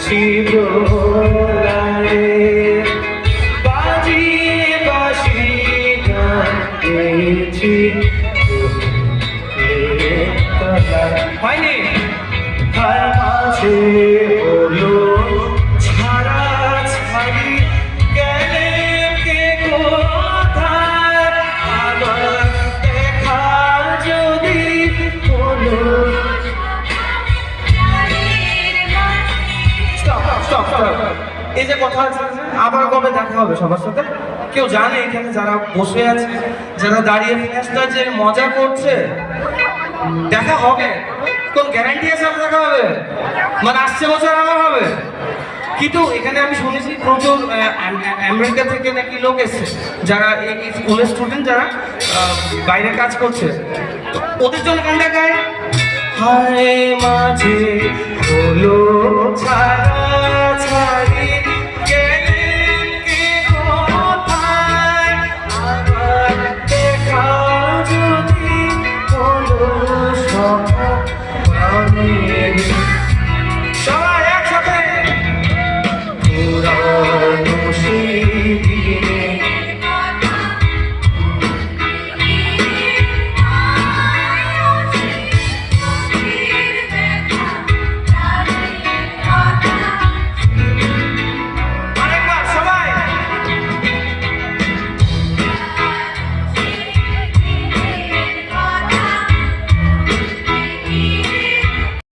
গেছি দোলায় বাজিয়ে বাঁশি গান গেয়েছি হয়নি হার মাঝে হলো ছাড়া ছাড়ি গেলে কে কোথায় আবার দেখা যদি হলো এই যে কথা আছে আবার কবে দেখা হবে সবার সাথে কেউ জানে এখানে যারা বসে আছে যারা দাঁড়িয়ে ফেস্টাজে মজা করছে দেখা হবে কোন গ্যারান্টি আছে দেখা হবে মানে আসছে বছর আবার হবে কিন্তু এখানে আমি শুনেছি প্রচুর আমেরিকা থেকে নাকি লোক এসছে যারা এই স্কুলের স্টুডেন্ট যারা বাইরে কাজ করছে ওদের জন্য গানটা গায় হায় মাঝে হলো ছাড়া